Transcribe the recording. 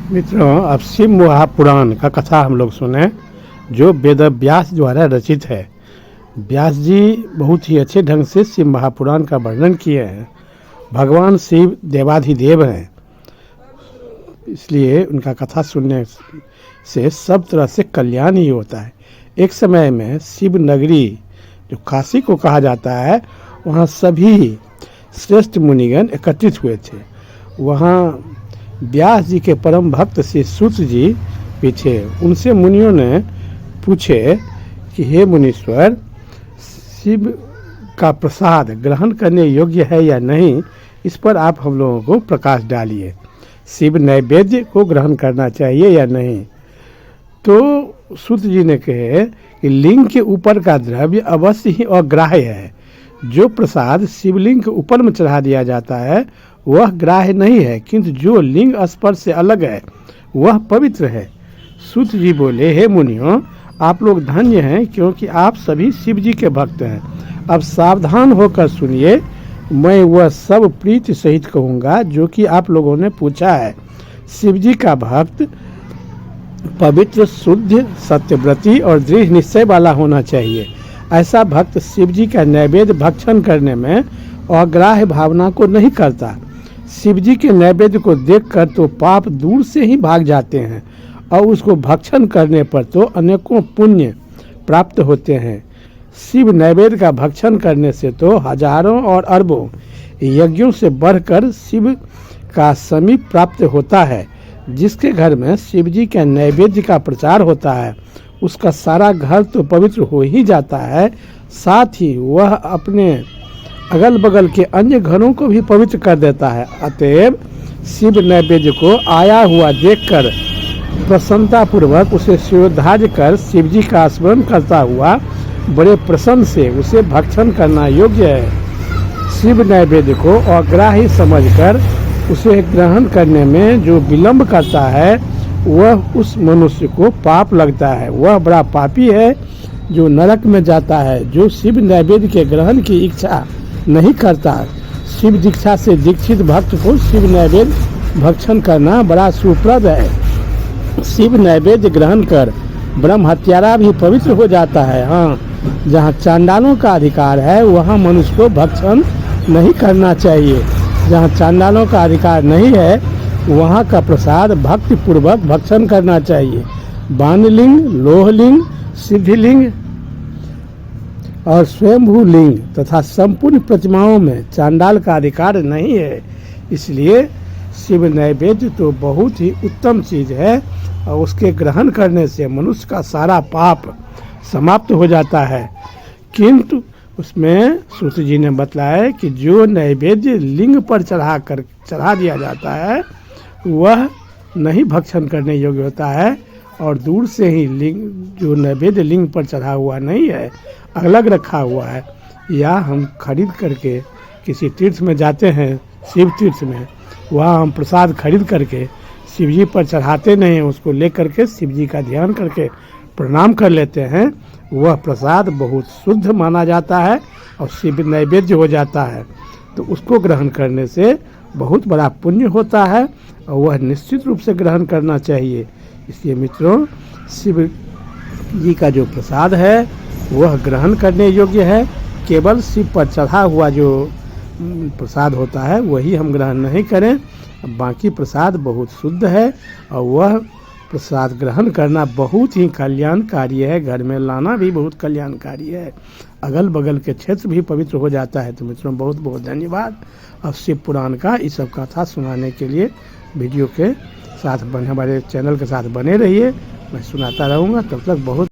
मित्रों, अब शिव महापुराण का कथा हम लोग सुने जो वेद व्यास द्वारा रचित है। व्यास जी बहुत ही अच्छे ढंग से शिव महापुराण का वर्णन किए हैं। भगवान शिव देवाधिदेव हैं, इसलिए उनका कथा सुनने से सब तरह से कल्याण ही होता है। एक समय में शिव नगरी जो काशी को कहा जाता है, वहाँ सभी श्रेष्ठ मुनिगण एकत्रित हुए थे। वहाँ व्यास जी के परम भक्त श्री सूत जी पीछे उनसे मुनियों ने पूछे कि हे मुनीश्वर, शिव का प्रसाद ग्रहण करने योग्य है या नहीं, इस पर आप हम लोगों को प्रकाश डालिए। शिव नैवेद्य को ग्रहण करना चाहिए या नहीं। तो सूत जी ने कहे कि लिंग के ऊपर का द्रव्य अवश्य ही अग्राह्य है। जो प्रसाद शिवलिंग के ऊपर में चढ़ा दिया जाता है वह ग्राह्य नहीं है, किंतु जो लिंग स्पर्श से अलग है वह पवित्र है। सूत जी बोले, हे मुनियों, आप लोग धन्य हैं क्योंकि आप सभी शिव जी के भक्त हैं। अब सावधान होकर सुनिए, मैं वह सब प्रीति सहित कहूँगा जो कि आप लोगों ने पूछा है। शिव जी का भक्त पवित्र, शुद्ध, सत्यव्रती और दृढ़ निश्चय वाला होना चाहिए। ऐसा भक्त शिव जी का नैवेद्य भक्षण करने में अग्राह्य भावना को नहीं करता। शिव जी के नैवेद्य को देखकर तो पाप दूर से ही भाग जाते हैं और उसको भक्षण करने पर तो अनेकों पुण्य प्राप्त होते हैं। शिव नैवेद्य का भक्षण करने से तो हजारों और अरबों यज्ञों से बढ़कर शिव का समीप प्राप्त होता है। जिसके घर में शिव जी के नैवेद्य का प्रचार होता है उसका सारा घर तो पवित्र हो ही जाता है, साथ ही वह अपने अगल बगल के अन्य घरों को भी पवित्र कर देता है। अतएव शिव नैवेद्य को आया हुआ देखकर प्रसन्नता पूर्वक उसे शिरोधार्य कर शिव जी का स्मरण करता हुआ बड़े प्रसन्न से उसे भक्षण करना योग्य है। शिव नैवेद्य को अग्राह्य समझकर उसे ग्रहण करने में जो विलंब करता है वह उस मनुष्य को पाप लगता है। वह बड़ा पापी है जो नरक में जाता है। जो शिव नैवेद्य के ग्रहण की इच्छा नहीं करता, शिव दीक्षा से दीक्षित भक्त को शिव नैवेद्य भक्षण करना बड़ा सुप्रद है। शिव नैवेद्य ग्रहण कर ब्रह्म हत्यारा भी पवित्र हो जाता है। हाँ, जहाँ चांडालों का अधिकार है वहाँ मनुष्य को भक्षण नहीं करना चाहिए। जहाँ चांडालों का अधिकार नहीं है वहाँ का प्रसाद भक्ति पूर्वक भक्षण करना चाहिए। बाणलिंग, लोहलिंग, सिद्धिलिंग और स्वयंभू लिंग तथा संपूर्ण प्रतिमाओं में चांडाल का अधिकार नहीं है। इसलिए शिव नैवेद्य तो बहुत ही उत्तम चीज है और उसके ग्रहण करने से मनुष्य का सारा पाप समाप्त हो जाता है। किंतु उसमें सूत जी ने बतलाया कि जो नैवेद्य लिंग पर चढ़ा दिया जाता है वह नहीं भक्षण करने योग्य होता है और दूर से ही लिंग जो नैवेद्य लिंग पर चढ़ा हुआ नहीं है, अलग रखा हुआ है, या हम खरीद करके किसी तीर्थ में जाते हैं, शिव तीर्थ में, वहाँ हम प्रसाद खरीद करके शिव जी पर चढ़ाते नहीं, उसको ले करके शिव जी का ध्यान करके प्रणाम कर लेते हैं, वह प्रसाद बहुत शुद्ध माना जाता है और शिव नैवेद्य हो जाता है। तो उसको ग्रहण करने से बहुत बड़ा पुण्य होता है और वह निश्चित रूप से ग्रहण करना चाहिए। इसलिए मित्रों, शिव जी का जो प्रसाद है वह ग्रहण करने योग्य है। केवल शिव पर चढ़ा हुआ जो प्रसाद होता है वही हम ग्रहण नहीं करें। बाकी प्रसाद बहुत शुद्ध है और वह प्रसाद ग्रहण करना बहुत ही कल्याणकारी है। घर में लाना भी बहुत कल्याणकारी है। अगल बगल के क्षेत्र भी पवित्र हो जाता है। तो मित्रों, बहुत बहुत धन्यवाद। अब शिव पुराण का इस सब कथा सुनाने के लिए वीडियो के साथ हमारे चैनल के साथ बने रहिए। मैं सुनाता रहूँगा। तब तक बहुत